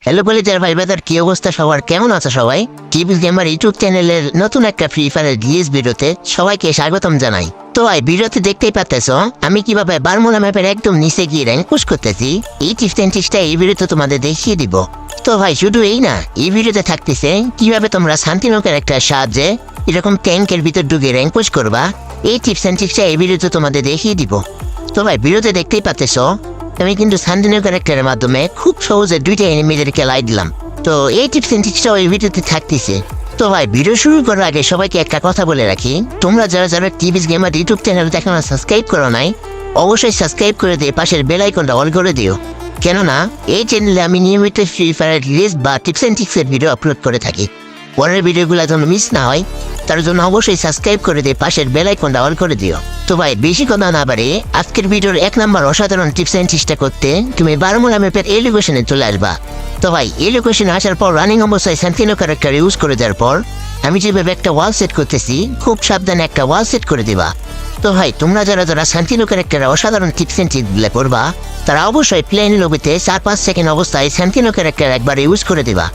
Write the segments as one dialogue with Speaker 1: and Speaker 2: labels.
Speaker 1: Hello কলেজের ভাই brother, কি অবস্থা সবার? কেমন আছে সবাই? টিভিস গেমার ইউটিউব চ্যানেলের নতুন একটা ফ্রি ফায়ারের রিলিজ ভিডিওতে সবাইকে স্বাগতম জানাই। তো ভাই, ভিডিওতে দেখতেই পাচ্তেছো আমি কিভাবে বারমুলা ম্যাপের একদম নিচে গিয়ে র্যাঙ্ক পুশ করতেছি। এই টিপস এন্ড ট্রিক্সটা এই ভিডিওতে তোমাদের দেখিয়ে দিব। তো ভাই, শুধু এই না, এই ভিডিওতে থাকতেছে কিভাবে তোমরা শান্তিনগর একটা সাহায্যে এরকম ট্যাঙ্কের ভিতর ঢুকে র্যাঙ্ক পুশ করবা। এই টিপস এন্ড ট্রিক্সটা এই ভিডিওতে তোমাদের দেখিয়ে দিব। তো ভাই, ভিডিওতে দেখতেই পাচ্তেছো আমি কিন্তু শান্তিনগর ক্যারেক্টারের মাধ্যমে খুব সহজে দুইটা এনিমিদেরকে লাই দিলাম। তো এই টিপস এন্ড ট্রিক্সটা ওই ভিডিওতে থাকতেছে। তো ভাই, ভিডিও শুরু করার আগে সবাইকে একটা কথা বলে রাখি, তোমরা যারা টিভিস গেমার ইউটিউব চ্যানেল এখনো সাবস্ক্রাইব করো নাই, অবশ্যই সাবস্ক্রাইব করে দিয়ে পাশের বেল আইকনটা অল করে দিও। কেননা এই চ্যানেলে আমি নিয়মিত ফ্রি ফায়ার রিলিজ বা টিপস এন্ড ট্রিক্সের ভিডিও আপলোড করে থাকি। পরের ভিডিওগুলো যেন মিস না হয় তার জন্য অবশ্যই সাবস্ক্রাইব করে দিয়ে পাশের বেল আইকনটা অল করে দিও। তো ভাই, বেশি কথা না বাড়ে আজকের ভিডিওর 1 নম্বর অসাধারণ টিপস এন্ড ট্রিক্সটা করতে তুমি বারমুলা ম্যাপের এই লোকেশনে চলে আসবা। তো ভাই, এই লোকেশনে আসার পর রানিং অবস্থায় শান্তিনগর ক্যারেক্টার ইউজ করে দেওয়ার পর আমি যেভাবে একটা ওয়াল সেট করতেছি, খুব সাবধানে একটা ওয়াল সেট করে দিবা। তো ভাই, তোমরা যারা শান্তিনগর ক্যারেক্টারে অসাধারণ টিপস এন্ড ট্রিক্সগুলো করবা তারা অবশ্যই প্লেন লবিতে 4-5 সেকেন্ড অবস্থায় শান্তিনগর ক্যারেক্টার একবার ইউজ করে দিবা।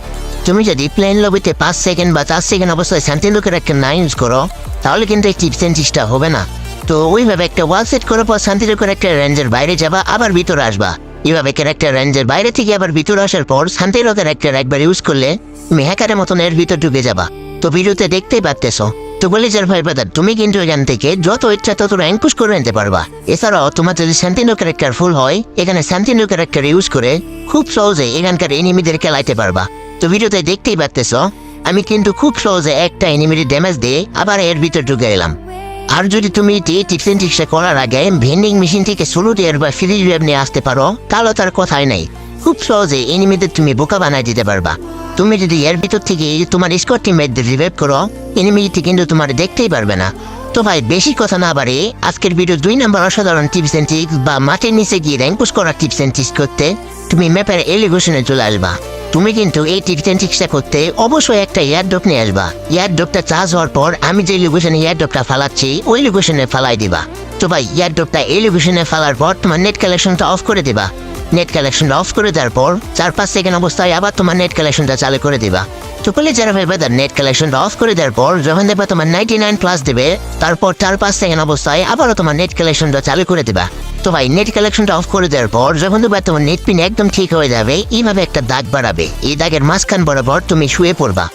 Speaker 1: তুমি যদি প্লেন লবিতে 5 সেকেন্ড বা 4 সেকেন্ড অবস্থায় শান্তিনগর ক্যারেক্টার না ইউজ করো তাহলে কিন্তু এই টিপস এন্ড ট্রিক্সটা হবে না। তো ওইভাবে একটা ওয়াল সেট করার পর শান্তিনগর ক্যারেক্টার রেঞ্জের বাইরে যাবা, আবার ভিতরে আসবা। এইভাবে ক্যারেক্টার রেঞ্জের বাইরে থেকে আবার ভিতরে আসার পর শান্তিনগর ক্যারেক্টার একবার ইউজ করলে তুমি হ্যাকারের মতন এর ভিতর ঢুকে যাবা। তো ভিডিওতে দেখতেই পাচ্তেছো। তো বলি যার ভাই ব্রাদার, তুমি কিন্তু এখান থেকে যত ইচ্ছা তত র্যাঙ্ক পুশ করে নিতে পারবা। এছাড়াও তোমার যদি শান্তিনগর ক্যারেক্টার ফুল হয়, এখানে শান্তিনগর ক্যারেক্টার ইউজ করে খুব সহজে এখানকার এনিমিদেরকে লাইতে পারবা। তো ভিডিওতে দেখতেই পাচ্তেছো আমি কিন্তু খুব সহজে একটা এনিমির ড্যামেজ দিয়ে আবার এর ভিতর ঢুকে এলাম। আর যদি তুমি এই টিপস এন্ড ট্রিক্সটা করার আগে ভেন্ডিং মেশিন থেকে সোলো টিয়ার বা ফ্রি ওয়েব নিয়ে আসতে পারো তাহলে তার কথাই নাই, খুব সহজে এনিমিদের তুমি বোকা বানায় দিতে পারবা। তুমি যদি এর ভিতর থেকে তোমার স্কোয়াড টিমমেটদের রিভাইভ করো, এনিমিটি কিন্তু তোমার দেখতেই পারবে না। তো ভাই, বেশি কথা না বাড়ে আজকের ভিডিও 2 নম্বর অসাধারণ টিপস এন্ড ট্রিক্স বা মাটির নিচে গিয়ে র্যাঙ্ক পুশ করার টিপস এন্ড ট্রিক্স করতে তুমি ম্যাপের এলিগেশনে চলে আসবা। তুমি কিন্তু এই টিপস এন্ড ট্রিক্সটা করতে অবশ্যই একটা এয়ারড্রপ নিয়ে আসবা। এয়ারড্রপটা চার্জ হওয়ার পর আমি যে লোকেশনে এয়ারড্রপটা ফালাচ্ছি ওই লোকেশনে ফালাই দিবা। তো ভাই, এয়ারড্রপটা এই লোকেশনে ফালার পর তোমার নেট কালেকশনটা অফ করে দিবা। নেট কালেকশনটা অফ করে দেওয়ার পর 4-5 সেকেন্ড অবস্থায় আবার তোমার নেট কালেকশনটা চালু করে দিবা। তো বলে যারা ভাই ব্রাদার, নেট কালেকশনটা অফ করে দেওয়ার পর যখন দেখবা তোমার 99+ দেবে, তারপর 4-5 সেকেন্ড অবস্থায় আবারও তোমার নেট কালেকশনটা চালু করে দিবা। তো ভাই, নেট কালেকশনটা অফ করে দেওয়ার পর যখন দেখবা তোমার নেট পিন একদম ঠিক হয়ে যাবে, এইভাবে একটা দাগ বাড়াবে। এই দাগের মাঝখান বরাবর তুমি শুয়ে পড়বা।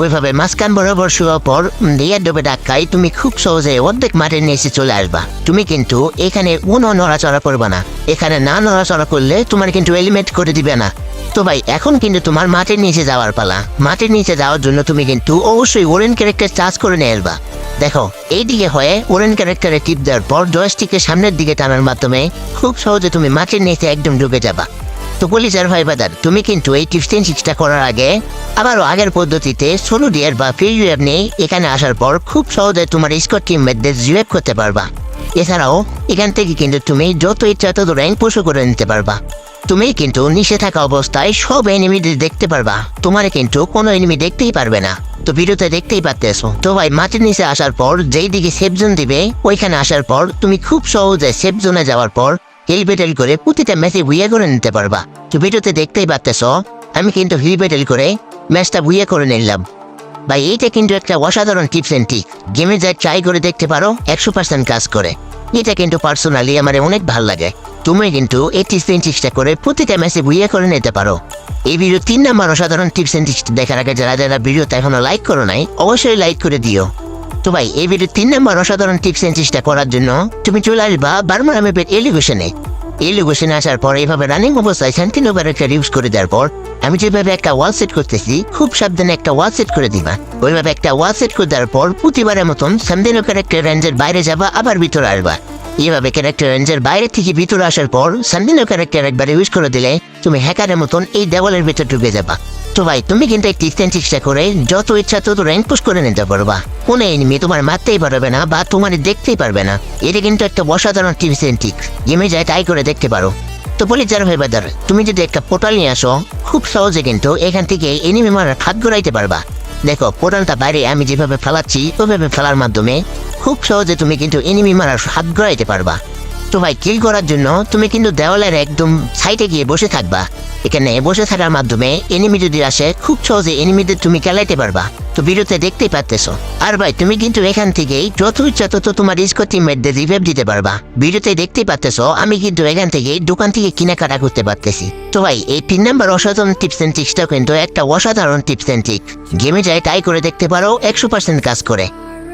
Speaker 1: ওইভাবে মাঝখান বরাবর শোয়ার পর এয়ারড্রপে ধাক্কায় তুমি খুব সহজে অর্ধেক মাঠের নিচে চলে আসবা। তুমি কিন্তু এখানে কোনো নড়াচড়া করবা না। এখানে না নড়াচড়া করলে তোমার কিন্তু এলিমেন্ট করে দিবে না। তো ভাই, এখন কিন্তু তোমার মাঠের নিচে যাওয়ার পালা। মাঠের নিচে যাওয়ার জন্য তুমি কিন্তু অবশ্যই ওরেন ক্যারেক্টার চার্জ করে নিয়ে আসবা। দেখো, এইদিকে হয়ে ওরেন ক্যারেক্টারে টিপ দেওয়ার পর জয়স্টিকের সামনের দিকে টানার মাধ্যমে খুব সহজে তুমি মাঠের নিচে একদম ঢুকে যাবা। তো বলি যার ভাই ব্রাদার, তুমি কিন্তু এই টিপস এন্ড ট্রিক্সটা করার আগে আবারও আগের পদ্ধতিতে সোলো ডিয়ার বা ফ্রি ওয়েব নিয়ে এখানে আসার পর খুব সহজে তোমার স্কোয়াড টিমমেটদের রিভাইভ করতে পারবা। এছাড়াও এখান থেকে কিন্তু তুমি যত ইচ্ছা তত র্যাঙ্ক পুশও করে নিতে পারবা। তুমি কিন্তু নিচে থাকা অবস্থায় সব এনিমিদের দেখতে পারবা, তোমার কিন্তু কোনো এনিমি দেখতেই পারবে না। তো ভিডিওতে দেখতেই পাচ্তেছো। তো ভাই, মাটির নিচে আসার পর যেই দিকে সেফ জোন দিবে ওইখানে আসার পর তুমি খুব সহজে সেফ জোনে যাওয়ার পর হেলিবেটেল করে প্রতিটা ম্যাচে বুইয়া করে নিতে পারবা। তো ভিডিওতে দেখতেই পাচ্তেছো আমি কিন্তু হেলিবেটেল করে ম্যাচটা বুইয়া করে নিলাম। ভাই, এইটা কিন্তু একটা অসাধারণ টিপস এন্ড ট্রিক। গেমে যাই ট্রাই করে দেখতে পারো, 100% কাজ করে। এটা কিন্তু পার্সোনালি আমার অনেক ভালো লাগে। তুমি কিন্তু এই টিপস এন্ড ট্রিক্সটা করে প্রতিটা ম্যাচে বুইয়া করে নিতে পারো। এই ভিডিও 3 নম্বর অসাধারণ টিপস এন্ড ট্রিক্স দেখার আগে যারা ভিডিওতে এখনো লাইক করো নাই অবশ্যই লাইক করে দিও। তো ভাই, এই ভিডিও 3 নম্বর অসাধারণ টিপস এন্ড ট্রিক্সটা করার জন্য তুমি চলে আসবা বারমুলা ম্যাপের এলিগেশনে। এলিগেশনে আসার পর এইভাবে রানিং অবস্থায় শান্তিনগর একটা ইউজ করে দেওয়ার পর আমি যেভাবে একটা ওয়াল সেট করতেছি, খুব সাবধানে একটা ওয়াল সেট করে দিবা। ওইভাবে একটা ওয়াল সেট করে দেওয়ার পর প্রতিবারের মতন শান্তিনগর একটা রেঞ্জের বাইরে যাবা, আবার ভিতরে আসবা। এইভাবে ক্যারেক্টার রেঞ্জের বাইরে থেকে ভিতরে আসার পর শান্তিনগর ক্যারেক্টার একবার ইউজ করে দিলে তুমি হ্যাকারের মতন এই দেওয়ালের ভিতর ঢুকে যাবা। তো ভাই, তুমি কিন্তু এই টিপস এন্ড ট্রিক্সটা করে যত ইচ্ছা তত র্যাঙ্ক পুশ করে নিতে পারবা। কোনো এনিমি তোমার মারতেই পারবে না বা তোমার দেখতেই পারবে না। এটা কিন্তু একটা অসাধারণ টিপস এন্ড ট্রিক্স, গেমে যায় ট্রাই করে দেখতে পারো। তো বলি যার ভাই ব্রাদার, তুমি যদি একটা পোর্টাল নিয়ে আসো খুব সহজে কিন্তু এখান থেকে এনিমি মারার হাত গড়াইতে পারবা। দেখো, পোর্টালটা বাইরে আমি যেভাবে ফেলাচ্ছি ওইভাবে ফেলার মাধ্যমে খুব সহজে তুমি কিন্তু এনিমি মারার হাত গড়াইতে পারবা। তো ভাই কিল করার জন্য তুমি কিন্তু দেওয়ালের একদম সাইডে গিয়ে বসে থাকবা। এখানে বসে থাকার মাধ্যমে এনিমি যদি আসে খুব সহজে এনিমিদের তুমি কেলাইতে পারবা। তো ভিডিওতে দেখতেই পারতেছো। আর ভাই তুমি কিন্তু এখান থেকেই যত ইচ্ছা তত তোমার স্কোর টিমমেটদের রিভাইভ দিতে পারবা। ভিডিওতে দেখতেই পারতেছো আমি কিন্তু এখান থেকে দোকান থেকে কেনাকাটা করতে পারতেছি। তো ভাই এই 3 নাম্বার অসাধারণ টিপস এন্ড ট্রিক্সটা কিন্তু একটা অসাধারণ টিপস এন্ড ট্রিক। গেমে যাই ট্রাই করে দেখতে পারো, 100% কাজ করে।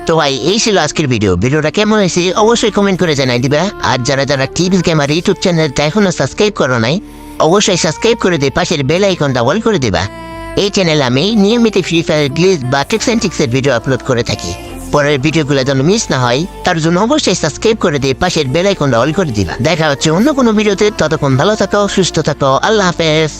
Speaker 1: তো ভাই এই ছিল আজকের ভিডিওটা কেমন হয়েছে অবশ্যই কমেন্ট করে জানাই দিবা। আর যারা টিভি গেমার ইউটিউব চ্যানেলটা এখনো সাবস্ক্রাইব করো নাই, অবশ্যই সাবস্ক্রাইব করে দিয়ে পাশের বেল আইকনটা অল করে দিবা। এই চ্যানেলে আমি নিয়মিত ফ্রি ফায়ার গ্লিচ বা ট্রিক্স এন্ড ট্রিক্সের ভিডিও আপলোড করে থাকি। পরের ভিডিওগুলো যেন মিস না হয় তার জন্য অবশ্যই সাবস্ক্রাইব করে দিয়ে পাশের বেল আইকনটা অল করে দিবা। দেখা হচ্ছে অন্য কোনো ভিডিওতে, ততক্ষণ ভালো থাকো, সুস্থ থাকো, আল্লাহ হাফেজ।